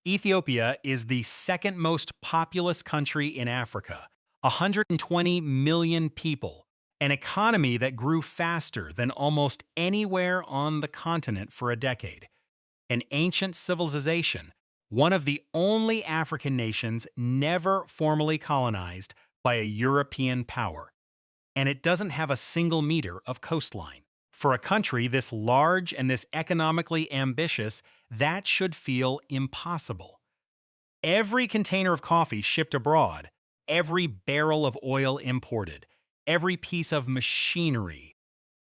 Ethiopia is the second most populous country in Africa, 120 million people, an economy that grew faster than almost anywhere on the continent for a decade. An ancient civilization, one of the only African nations never formally colonized by a European power. And it doesn't have a single meter of coastline. For a country this large and this economically ambitious, that should feel impossible. Every container of coffee shipped abroad, every barrel of oil imported, every piece of machinery,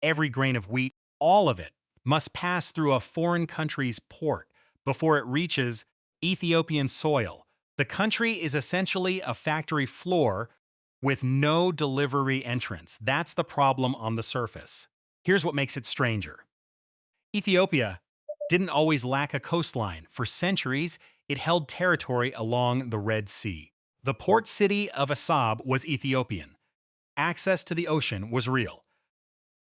every grain of wheat, all of it must pass through a foreign country's port before it reaches Ethiopian soil. The country is essentially a factory floor with no delivery entrance. That's the problem on the surface. Here's what makes it stranger. Ethiopia didn't always lack a coastline. For centuries, it held territory along the Red Sea. The port city of Assab was Ethiopian. Access to the ocean was real.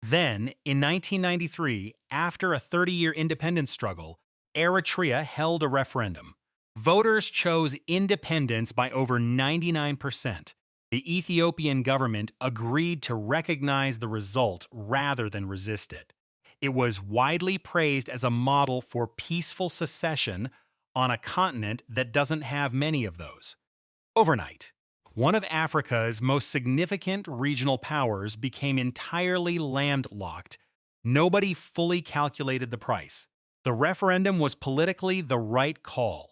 Then, in 1993, after a 30-year independence struggle, Eritrea held a referendum. Voters chose independence by over 99%. The Ethiopian government agreed to recognize the result rather than resist it. It was widely praised as a model for peaceful secession on a continent that doesn't have many of those. Overnight, one of Africa's most significant regional powers became entirely landlocked. Nobody fully calculated the price. The referendum was politically the right call.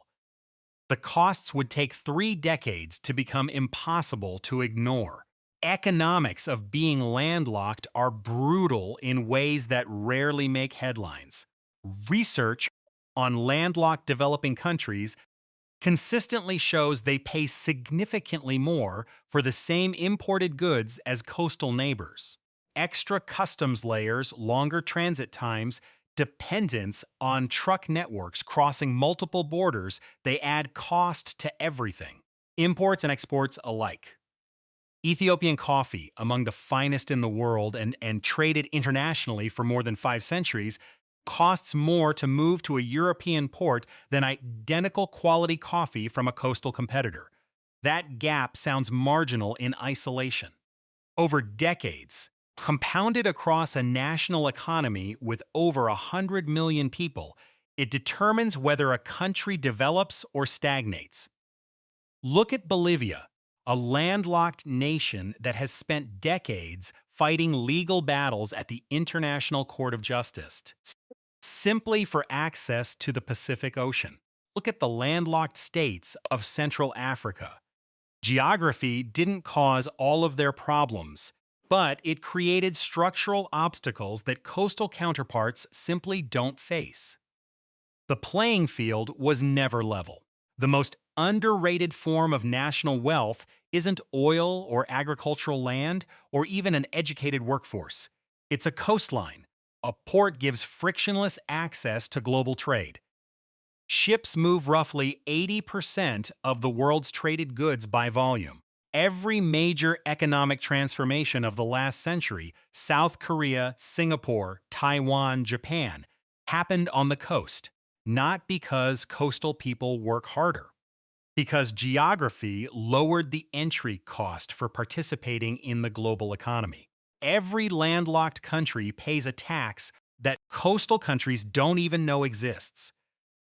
The costs would take 3 decades to become impossible to ignore. Economics of being landlocked are brutal in ways that rarely make headlines. Research on landlocked developing countries consistently shows they pay significantly more for the same imported goods as coastal neighbors. Extra customs layers, longer transit times, dependence on truck networks crossing multiple borders, they add cost to everything, imports and exports alike. Ethiopian coffee, among the finest in the world and traded internationally for more than 5 centuries, costs more to move to a European port than identical quality coffee from a coastal competitor. That gap sounds marginal in isolation. Over decades, compounded across a national economy with over 100 million people, it determines whether a country develops or stagnates. Look at Bolivia, a landlocked nation that has spent decades fighting legal battles at the International Court of Justice, simply for access to the Pacific Ocean. Look at the landlocked states of Central Africa. Geography didn't cause all of their problems, but it created structural obstacles that coastal counterparts simply don't face. The playing field was never level. The most underrated form of national wealth isn't oil or agricultural land or even an educated workforce. It's a coastline. A port gives frictionless access to global trade. Ships move roughly 80% of the world's traded goods by volume. Every major economic transformation of the last century, South Korea, Singapore, Taiwan, Japan, happened on the coast, not because coastal people work harder, because geography lowered the entry cost for participating in the global economy. Every landlocked country pays a tax that coastal countries don't even know exists.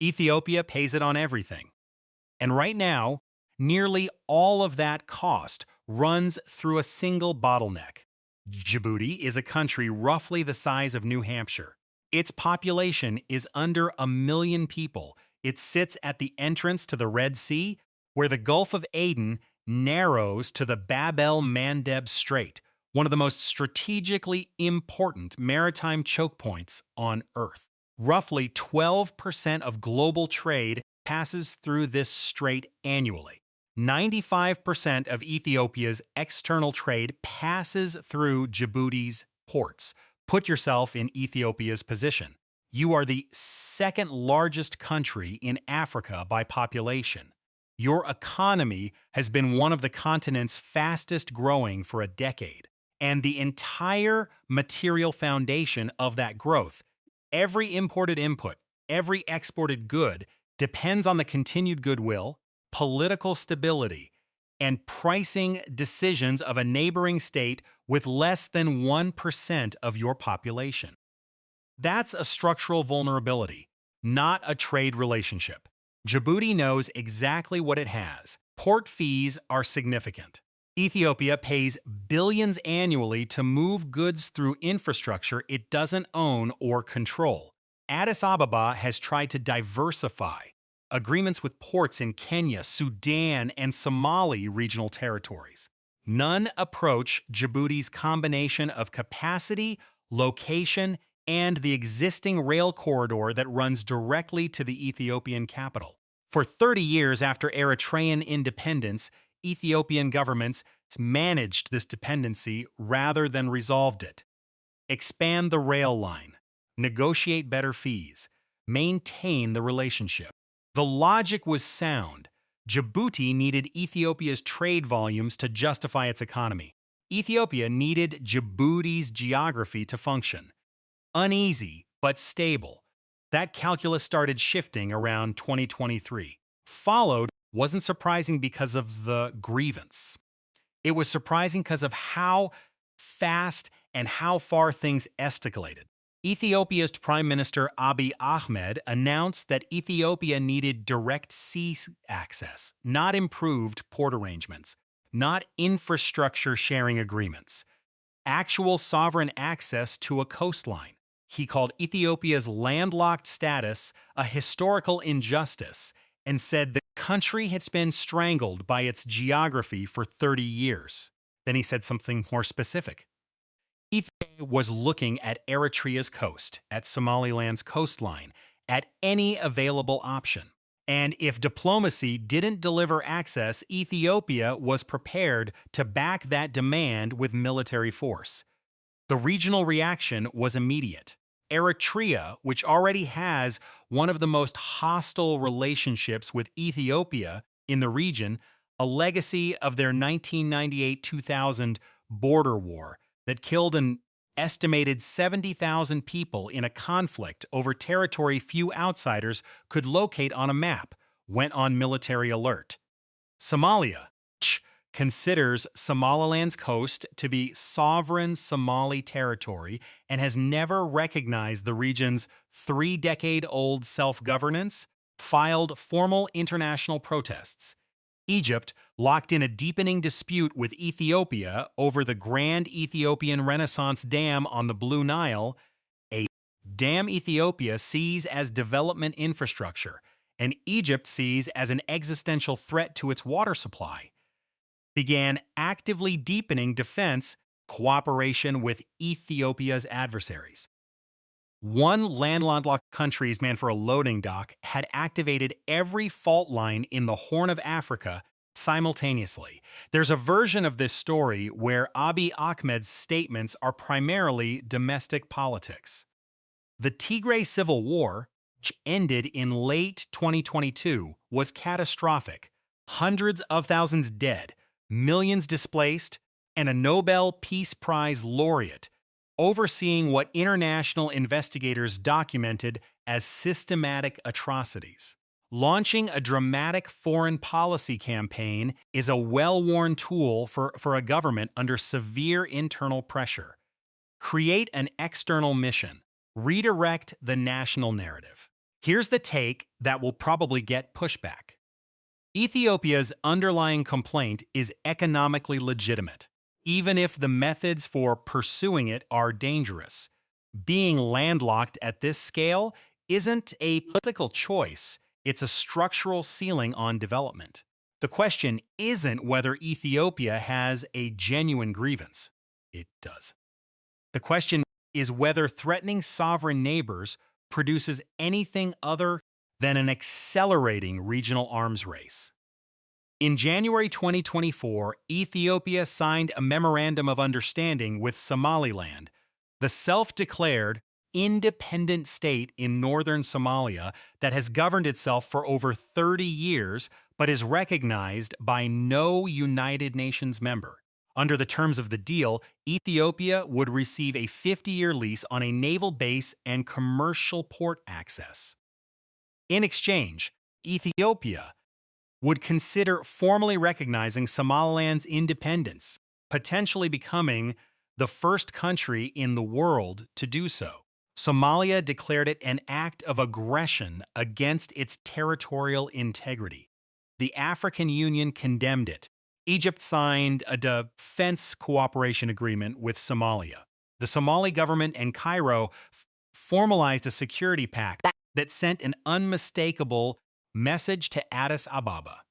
Ethiopia pays it on everything. And right now, nearly all of that cost runs through a single bottleneck. Djibouti is a country roughly the size of New Hampshire. Its population is under 1 million people. It sits at the entrance to the Red Sea, where the Gulf of Aden narrows to the Bab el-Mandeb Strait, one of the most strategically important maritime choke points on Earth. Roughly 12% of global trade passes through this strait annually. 95% of Ethiopia's external trade passes through Djibouti's ports. Put yourself in Ethiopia's position. You are the second largest country in Africa by population. Your economy has been one of the continent's fastest growing for a decade. And the entire material foundation of that growth, every imported input, every exported good, depends on the continued goodwill, political stability, and pricing decisions of a neighboring state with less than 1% of your population. That's a structural vulnerability, not a trade relationship. Djibouti knows exactly what it has. Port fees are significant. Ethiopia pays billions annually to move goods through infrastructure it doesn't own or control. Addis Ababa has tried to diversify agreements with ports in Kenya, Sudan, and Somali regional territories. None approach Djibouti's combination of capacity, location, and the existing rail corridor that runs directly to the Ethiopian capital. For 30 years after Eritrean independence, Ethiopian governments managed this dependency rather than resolved it. Expand the rail line, negotiate better fees, maintain the relationship. The logic was sound. Djibouti needed Ethiopia's trade volumes to justify its economy. Ethiopia needed Djibouti's geography to function. Uneasy, but stable. That calculus started shifting around 2023. Followed wasn't surprising because of the grievance. It was surprising because of how fast and how far things escalated. Ethiopia's Prime Minister Abiy Ahmed announced that Ethiopia needed direct sea access, not improved port arrangements, not infrastructure sharing agreements, actual sovereign access to a coastline. He called Ethiopia's landlocked status a historical injustice and said the country has been strangled by its geography for 30 years. Then he said something more specific. Ethiopia was looking at Eritrea's coast, at Somaliland's coastline, at any available option. And if diplomacy didn't deliver access, Ethiopia was prepared to back that demand with military force. The regional reaction was immediate. Eritrea, which already has one of the most hostile relationships with Ethiopia in the region, a legacy of their 1998-2000 border war that killed an estimated 70,000 people in a conflict over territory few outsiders could locate on a map, went on military alert. Somalia considers Somaliland's coast to be sovereign Somali territory and has never recognized the region's 3-decade-old self-governance, filed formal international protests. Egypt locked in a deepening dispute with Ethiopia over the Grand Ethiopian Renaissance Dam on the Blue Nile, a dam Ethiopia sees as development infrastructure, and Egypt sees as an existential threat to its water supply, began actively deepening defense cooperation with Ethiopia's adversaries. One landlocked country's man for a loading dock had activated every fault line in the Horn of Africa simultaneously. There's a version of this story where Abiy Ahmed's statements are primarily domestic politics. The Tigray Civil War, which ended in late 2022, was catastrophic. Hundreds of thousands dead, millions displaced, and a Nobel Peace Prize laureate overseeing what international investigators documented as systematic atrocities. Launching a dramatic foreign policy campaign is a well-worn tool for a government under severe internal pressure. Create an external mission. Redirect the national narrative. Here's the take that will probably get pushback. Ethiopia's underlying complaint is economically legitimate, even if the methods for pursuing it are dangerous. Being landlocked at this scale isn't a political choice, it's a structural ceiling on development. The question isn't whether Ethiopia has a genuine grievance. It does. The question is whether threatening sovereign neighbors produces anything other than an accelerating regional arms race. In January 2024, Ethiopia signed a memorandum of understanding with Somaliland, the self-declared independent state in northern Somalia that has governed itself for over 30 years but is recognized by no United Nations member. Under the terms of the deal, Ethiopia would receive a 50-year lease on a naval base and commercial port access. In exchange, Ethiopia would consider formally recognizing Somaliland's independence, potentially becoming the first country in the world to do so. Somalia declared it an act of aggression against its territorial integrity. The African Union condemned it. Egypt signed a defense cooperation agreement with Somalia. The Somali government and Cairo formalized a security pact that sent an unmistakable message to Addis Ababa.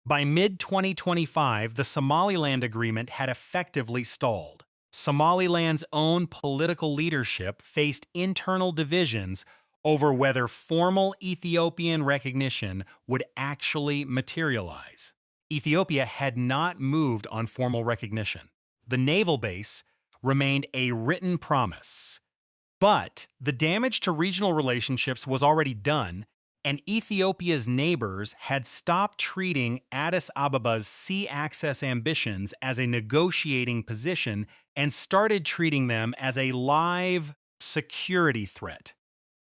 By mid-2025, the Somaliland Agreement had effectively stalled. Somaliland's own political leadership faced internal divisions over whether formal Ethiopian recognition would actually materialize. Ethiopia had not moved on formal recognition. The naval base remained a written promise. But the damage to regional relationships was already done, and Ethiopia's neighbors had stopped treating Addis Ababa's sea access ambitions as a negotiating position and started treating them as a live security threat.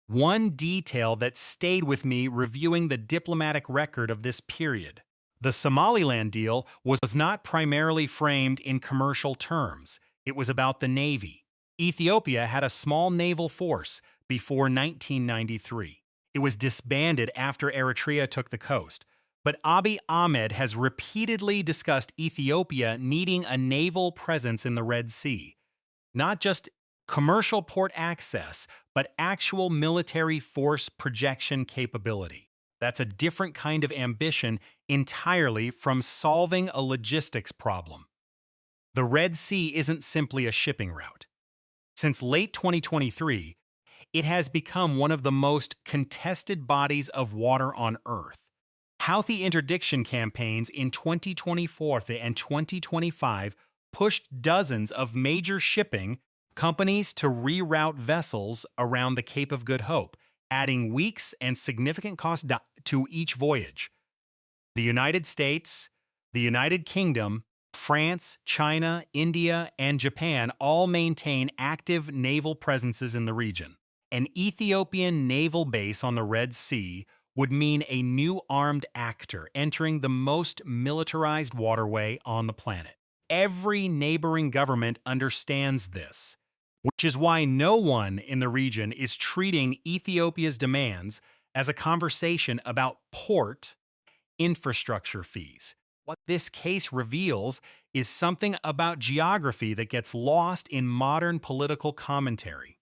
One detail that stayed with me reviewing the diplomatic record of this period. The Somaliland deal was not primarily framed in commercial terms. It was about the Navy. Ethiopia had a small naval force before 1993. It was disbanded after Eritrea took the coast. But Abiy Ahmed has repeatedly discussed Ethiopia needing a naval presence in the Red Sea. Not just commercial port access, but actual military force projection capability. That's a different kind of ambition entirely from solving a logistics problem. The Red Sea isn't simply a shipping route. Since late 2023, it has become one of the most contested bodies of water on Earth. Houthi interdiction campaigns in 2024 and 2025 pushed dozens of major shipping companies to reroute vessels around the Cape of Good Hope, adding weeks and significant cost to each voyage. The United States, the United Kingdom, France, China, India, and Japan all maintain active naval presences in the region. An Ethiopian naval base on the Red Sea would mean a new armed actor entering the most militarized waterway on the planet. Every neighboring government understands this, which is why no one in the region is treating Ethiopia's demands as a conversation about port infrastructure fees. What this case reveals is something about geography that gets lost in modern political commentary.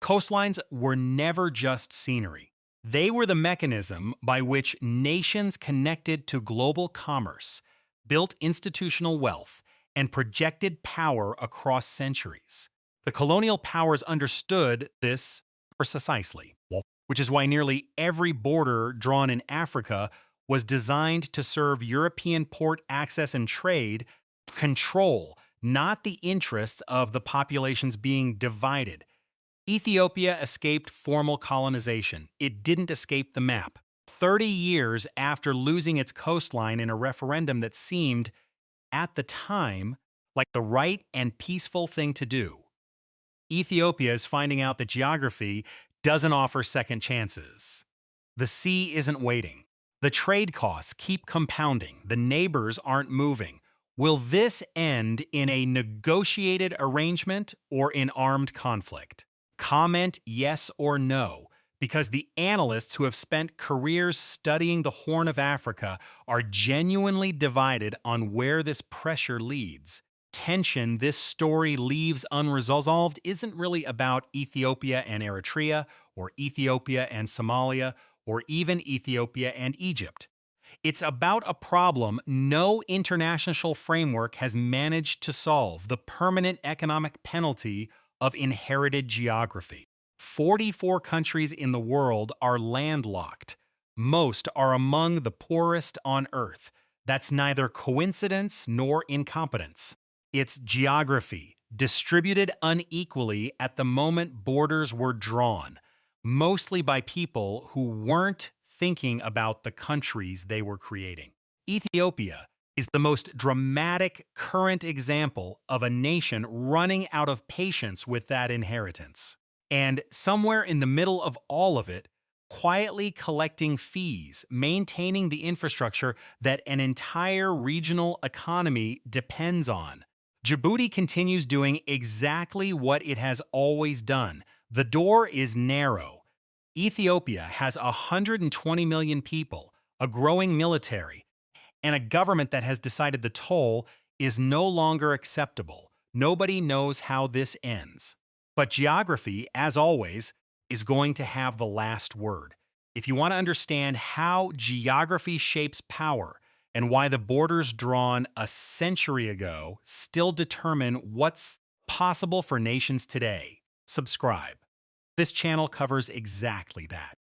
Coastlines were never just scenery. They were the mechanism by which nations connected to global commerce, built institutional wealth, and projected power across centuries. The colonial powers understood this precisely, which is why nearly every border drawn in Africa was designed to serve European port access and trade control, not the interests of the populations being divided. Ethiopia escaped formal colonization. It didn't escape the map. 30 years after losing its coastline in a referendum that seemed, at the time, like the right and peaceful thing to do, Ethiopia is finding out that geography doesn't offer second chances. The sea isn't waiting. The trade costs keep compounding. The neighbors aren't moving. Will this end in a negotiated arrangement or in armed conflict? Comment yes or no, because the analysts who have spent careers studying the Horn of Africa are genuinely divided on where this pressure leads. Tension this story leaves unresolved isn't really about Ethiopia and Eritrea, or Ethiopia and Somalia, or even Ethiopia and Egypt. It's about a problem no international framework has managed to solve: the permanent economic penalty of inherited geography. 44 countries in the world are landlocked. Most are among the poorest on Earth. That's neither coincidence nor incompetence. It's geography, distributed unequally at the moment borders were drawn, mostly by people who weren't thinking about the countries they were creating. Ethiopia is the most dramatic current example of a nation running out of patience with that inheritance. And somewhere in the middle of all of it, quietly collecting fees, maintaining the infrastructure that an entire regional economy depends on. Djibouti continues doing exactly what it has always done. The door is narrow. Ethiopia has 120 million people, a growing military, and a government that has decided the toll is no longer acceptable. Nobody knows how this ends. But geography, as always, is going to have the last word. If you want to understand how geography shapes power and why the borders drawn a century ago still determine what's possible for nations today, subscribe. This channel covers exactly that.